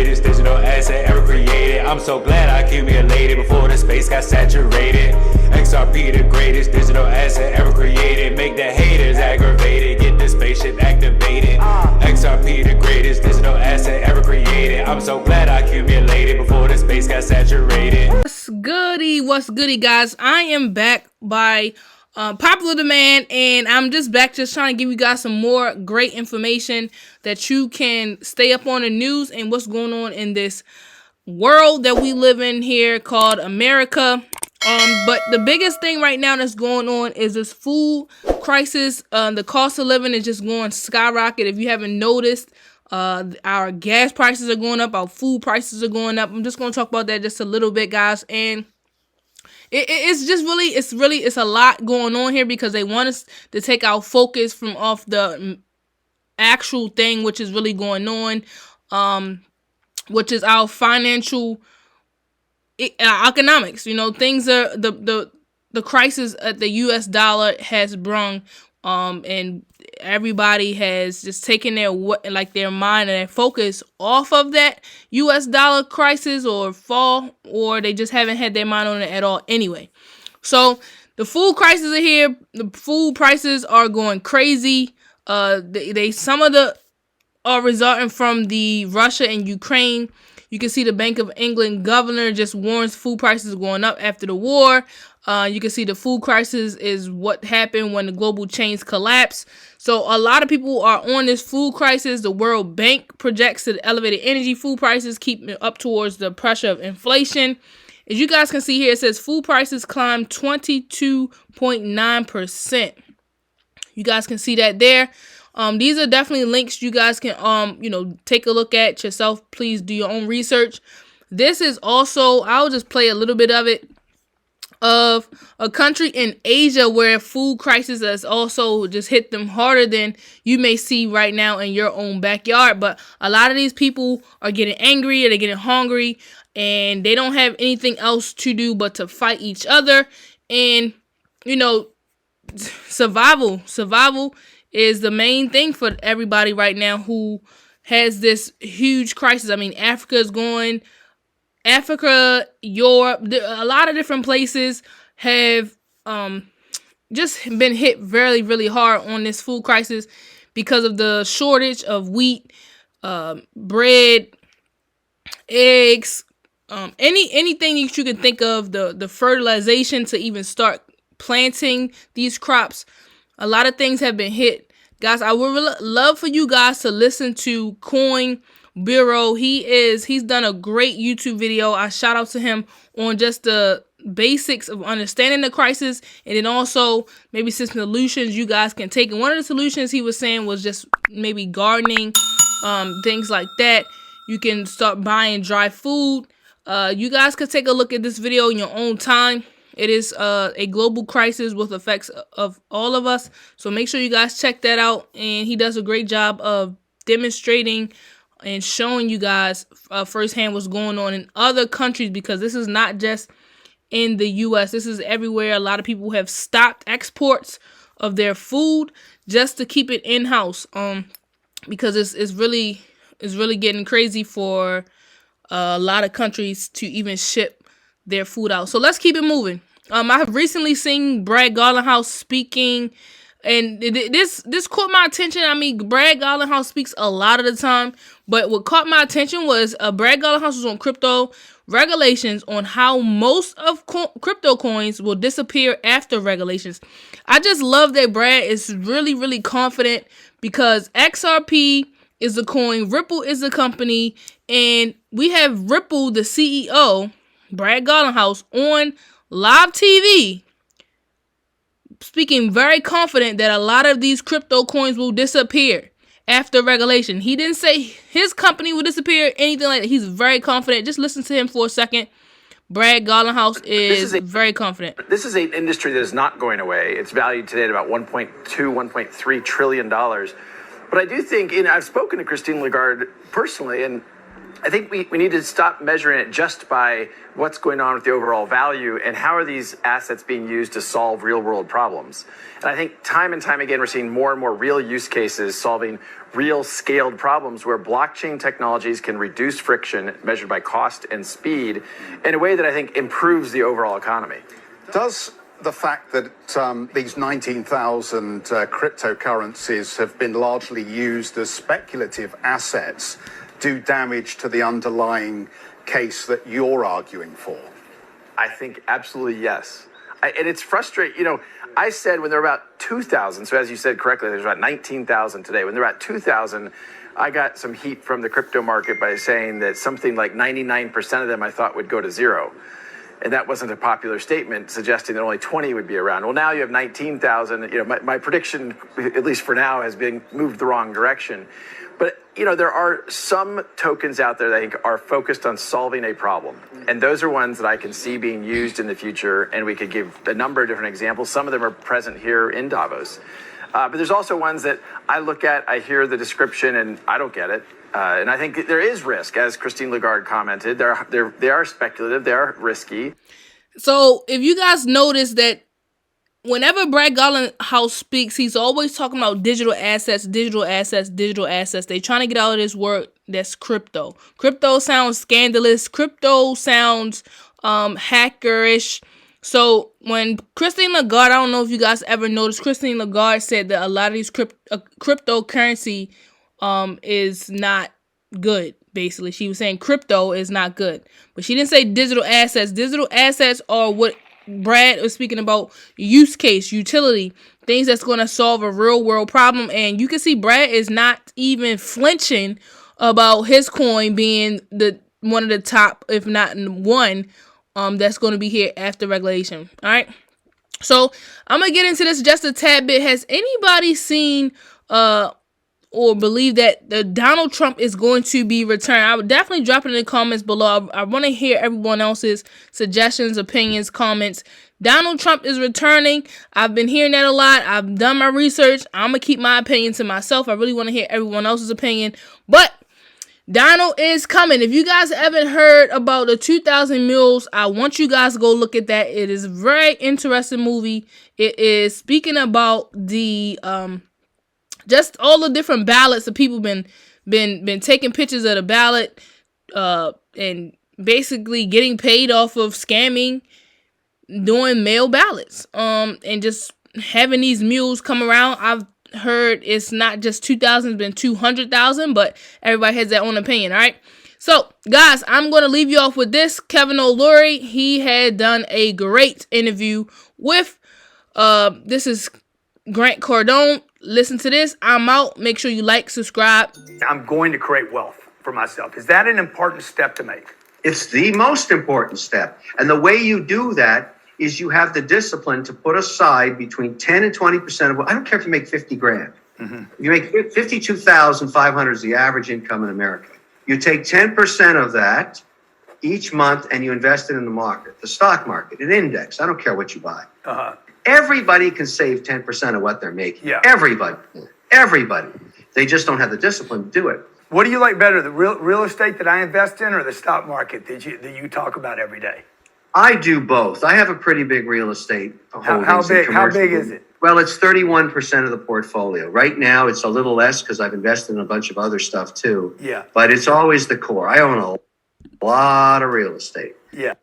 greatest digital asset ever created. I'm so glad I accumulated before the space got saturated. XRP the greatest digital asset ever created. Make the haters aggravated, get the spaceship activated. XRP the greatest digital asset ever created. I'm so glad I accumulated before the space got saturated. What's goody, guys? I am back by popular demand, and I'm just back just trying to give you guys some more great information that you can stay up on the news and what's going on in this world that we live in here called America. But the biggest thing right now that's going on is this food crisis. The cost of living is just going skyrocket. If you haven't noticed, our gas prices are going up, our food prices are going up. I'm just going to talk about that just a little bit, guys. And it's a lot going on here because they want us to take our focus from off the actual thing, which is really going on, which is our financial economics. You know, things are the crisis at the U.S. dollar has brung, and everybody has just taken their mind and their focus off of that U.S. dollar crisis or fall, or they just haven't had their mind on it at all anyway. So the food crisis are here. The food prices are going crazy. Some of the are resulting from the Russia and Ukraine. You can see the Bank of England governor just warns food prices going up after the war. You can see the food crisis is what happened when the global chains collapsed. So a lot of people are on this food crisis. The World Bank projects that elevated energy food prices keep up towards the pressure of inflation. As you guys can see here, it says food prices climbed 22.9%. You guys can see that there. These are definitely links you guys can, take a look at yourself. Please do your own research. This is also, I'll just play a little bit of it, of a country in Asia where food crisis has also just hit them harder than you may see right now in your own backyard. But a lot of these people are getting angry, or they're getting hungry, and they don't have anything else to do but to fight each other. And, survival is the main thing for everybody right now who has this huge crisis. I mean, Africa, Europe, a lot of different places have just been hit really, really hard on this food crisis because of the shortage of wheat, bread, eggs, anything that you can think of, the fertilization to even start planting these crops. A lot of things have been hit. Guys, I would love for you guys to listen to Coin Bureau. He's done a great YouTube video. I shout out to him on just the basics of understanding the crisis, and then also maybe some solutions you guys can take. And one of the solutions he was saying was just maybe gardening, things like that. You can start buying dry food. You guys could take a look at this video in your own time. It is a global crisis with effects of all of us. So make sure you guys check that out. And he does a great job of demonstrating and showing you guys firsthand what's going on in other countries, because this is not just in the U.S. This is everywhere. A lot of people have stopped exports of their food just to keep it in-house, because it's really getting crazy for a lot of countries to even ship their food out. So let's keep it moving. I have recently seen Brad Garlinghouse speaking, and this caught my attention. I mean, Brad Garlinghouse speaks a lot of the time, but what caught my attention was Brad Garlinghouse was on crypto regulations on how most of crypto coins will disappear after regulations. I just love that Brad is really, really confident, because XRP is a coin, Ripple is a company, and we have Ripple, the CEO, Brad Garlinghouse, on live TV speaking very confident that a lot of these crypto coins will disappear after regulation. He didn't say his company will disappear, anything like that. He's very confident. Just listen to him for a second. Brad Garlinghouse is very confident. This is an industry that is not going away. It's valued today at about $1.3 trillion. But I do think, and I've spoken to Christine Lagarde personally, and I think we need to stop measuring it just by what's going on with the overall value and how are these assets being used to solve real world problems. And I think time and time again, we're seeing more and more real use cases solving real scaled problems where blockchain technologies can reduce friction measured by cost and speed in a way that I think improves the overall economy. Does the fact that these 19,000 cryptocurrencies have been largely used as speculative assets do damage to the underlying case that you're arguing for? I think absolutely yes. And it's frustrating. You know, I said when there were about 2,000, so as you said correctly, there's about 19,000 today. When there were at 2,000, I got some heat from the crypto market by saying that something like 99% of them I thought would go to zero. And that wasn't a popular statement, suggesting that only 20 would be around. Well, now you have 19,000. You know, my prediction, at least for now, has been moved the wrong direction. But, you know, there are some tokens out there that I think are focused on solving a problem. And those are ones that I can see being used in the future. And we could give a number of different examples. Some of them are present here in Davos. But there's also ones that I look at, I hear the description, and I don't get it. And I think there is risk, as Christine Lagarde commented. They are speculative. They are risky. So if you guys notice that whenever Brad Garlinghouse speaks, he's always talking about digital assets, digital assets, digital assets. They're trying to get out of this word that's crypto. Crypto sounds scandalous. Crypto sounds hackerish. So when Christine Lagarde, I don't know if you guys ever noticed, Christine Lagarde said that a lot of these cryptocurrency is not good. Basically, she was saying crypto is not good, but she didn't say digital assets. Digital assets are what Brad was speaking about: use case, utility, things that's going to solve a real world problem. And you can see Brad is not even flinching about his coin being one of the top, if not one, that's going to be here after regulation. All right, so I'm gonna get into this just a tad bit. Has anybody seen or believe that Donald Trump is going to be returned? I would definitely drop it in the comments below. I want to hear everyone else's suggestions, opinions, comments. Donald Trump is returning. I've been hearing that a lot. I've done my research. I'm going to keep my opinion to myself. I really want to hear everyone else's opinion. But Donald is coming. If you guys haven't heard about the 2,000 Mules, I want you guys to go look at that. It is a very interesting movie. It is speaking about the just all the different ballots that people been taking pictures of the ballot and basically getting paid off of scamming, doing mail ballots, and just having these mules come around. I've heard it's not just 2,000, it's been 200,000, but everybody has their own opinion. All right, so guys, I'm going to leave you off with this. Kevin O'Leary, he had done a great interview with this is Grant Cardone. Listen to this. I'm out. Make sure you like, subscribe. I'm going to create wealth for myself. Is that an important step to make? It's the most important step. And the way you do that is you have the discipline to put aside between 10 and 20% of, I don't care if you make 50 grand. Mm-hmm. You make 52,500 is the average income in America. You take 10% of that each month and you invest it in the market, the stock market, an index. I don't care what you buy. Uh-huh. Everybody can save 10% of what they're making. Yeah. Everybody. They just don't have the discipline to do it. What do you like better, the real estate that I invest in or the stock market that you talk about every day? I do both. I have a pretty big real estate holdings. How big is it? Well, it's 31% of the portfolio. Right now, it's a little less because I've invested in a bunch of other stuff too. Yeah. But it's always the core. I own a lot of real estate. Yeah.